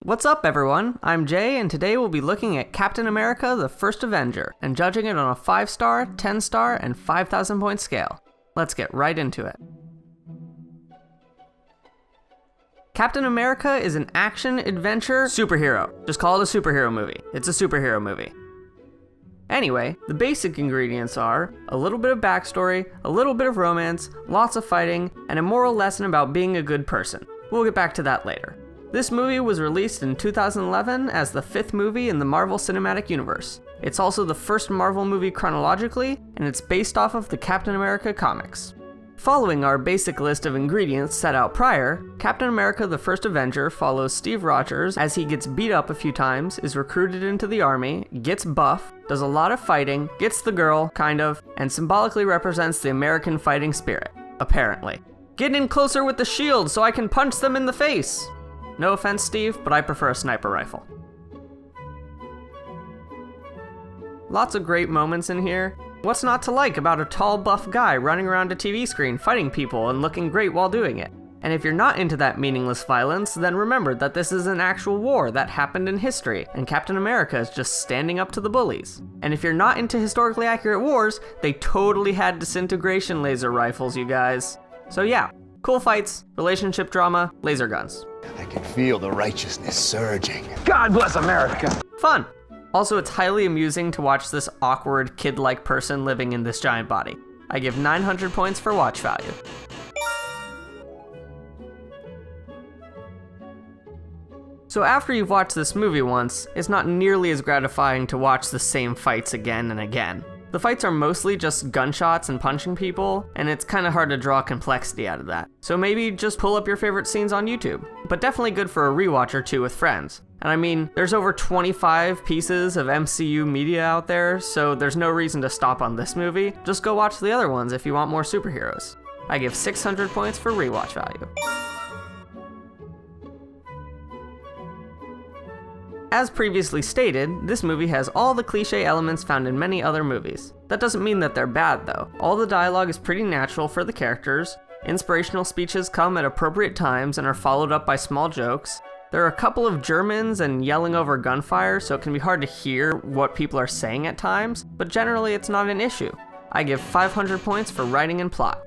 What's up, everyone? I'm Jay, and today we'll be looking at Captain America: The First Avenger and judging it on a 5-star, 10-star, and 5,000 point scale. Let's get right into it. Captain America is an action-adventure superhero. Just call it a superhero movie. It's a superhero movie. Anyway, the basic ingredients are a little bit of backstory, a little bit of romance, lots of fighting, and a moral lesson about being a good person. We'll get back to that later. This movie was released in 2011 as the 5th movie in the Marvel Cinematic Universe. It's also the first Marvel movie chronologically, and it's based off of the Captain America comics. Following our basic list of ingredients set out prior, Captain America: The First Avenger follows Steve Rogers as he gets beat up a few times, is recruited into the army, gets buff, does a lot of fighting, gets the girl, kind of, and symbolically represents the American fighting spirit, apparently. Get in closer with the shield so I can punch them in the face! No offense, Steve, but I prefer a sniper rifle. Lots of great moments in here. What's not to like about a tall, buff guy running around a TV screen fighting people and looking great while doing it? And if you're not into that meaningless violence, then remember that this is an actual war that happened in history, and Captain America is just standing up to the bullies. And if you're not into historically accurate wars, they totally had disintegration laser rifles, you guys. So yeah, cool fights, relationship drama, laser guns. I can feel the righteousness surging. God bless America! Fun! Also, it's highly amusing to watch this awkward, kid-like person living in this giant body. I give 900 points for watch value. So after you've watched this movie once, it's not nearly as gratifying to watch the same fights again and again. The fights are mostly just gunshots and punching people, and it's kinda hard to draw complexity out of that. So maybe just pull up your favorite scenes on YouTube. But definitely good for a rewatch or two with friends. And I mean, there's over 25 pieces of MCU media out there, so there's no reason to stop on this movie. Just go watch the other ones if you want more superheroes. I give 600 points for rewatch value. As previously stated, this movie has all the cliche elements found in many other movies. That doesn't mean that they're bad though. All the dialogue is pretty natural for the characters, inspirational speeches come at appropriate times and are followed up by small jokes. There are a couple of Germans and yelling over gunfire, so it can be hard to hear what people are saying at times, but generally it's not an issue. I give 500 points for writing and plot.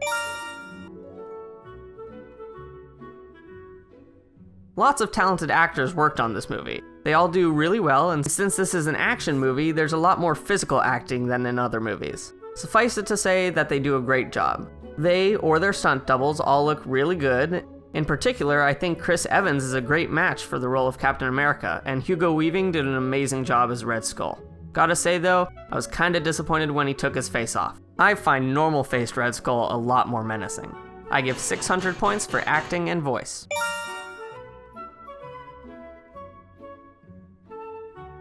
Lots of talented actors worked on this movie. They all do really well, and since this is an action movie, there's a lot more physical acting than in other movies. Suffice it to say that they do a great job. They, or their stunt doubles, all look really good. In particular, I think Chris Evans is a great match for the role of Captain America, and Hugo Weaving did an amazing job as Red Skull. Gotta say though, I was kinda disappointed when he took his face off. I find normal-faced Red Skull a lot more menacing. I give 600 points for acting and voice.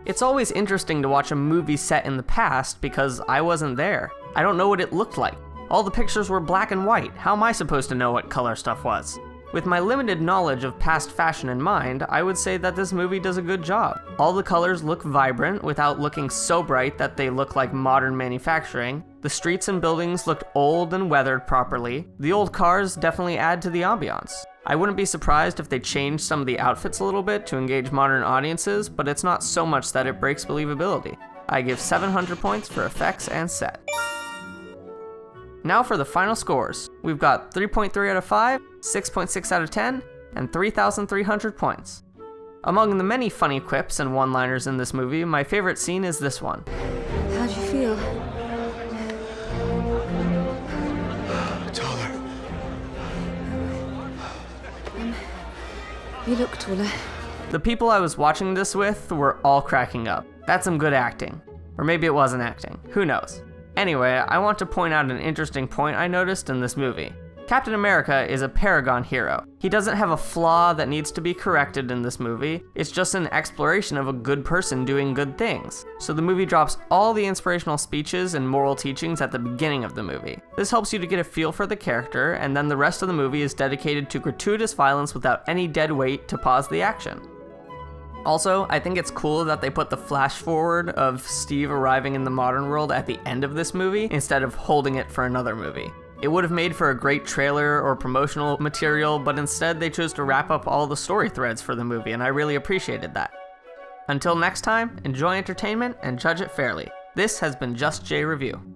It's always interesting to watch a movie set in the past because I wasn't there. I don't know what it looked like. All the pictures were black and white. How am I supposed to know what color stuff was? With my limited knowledge of past fashion in mind, I would say that this movie does a good job. All the colors look vibrant without looking so bright that they look like modern manufacturing. The streets and buildings looked old and weathered properly. The old cars definitely add to the ambiance. I wouldn't be surprised if they changed some of the outfits a little bit to engage modern audiences, but it's not so much that it breaks believability. I give 700 points for effects and set. Now for the final scores. We've got 3.3 out of 5, 6.6 out of 10, and 3,300 points. Among the many funny quips and one-liners in this movie, my favorite scene is this one. How'd you feel? Taller. You look taller. The people I was watching this with were all cracking up. That's some good acting. Or maybe it wasn't acting. Who knows? Anyway, I want to point out an interesting point I noticed in this movie. Captain America is a paragon hero. He doesn't have a flaw that needs to be corrected in this movie. It's just an exploration of a good person doing good things. So the movie drops all the inspirational speeches and moral teachings at the beginning of the movie. This helps you to get a feel for the character, and then the rest of the movie is dedicated to gratuitous violence without any dead weight to pause the action. Also, I think it's cool that they put the flash forward of Steve arriving in the modern world at the end of this movie instead of holding it for another movie. It would have made for a great trailer or promotional material, but instead they chose to wrap up all the story threads for the movie, and I really appreciated that. Until next time, enjoy entertainment and judge it fairly. This has been Just J Review.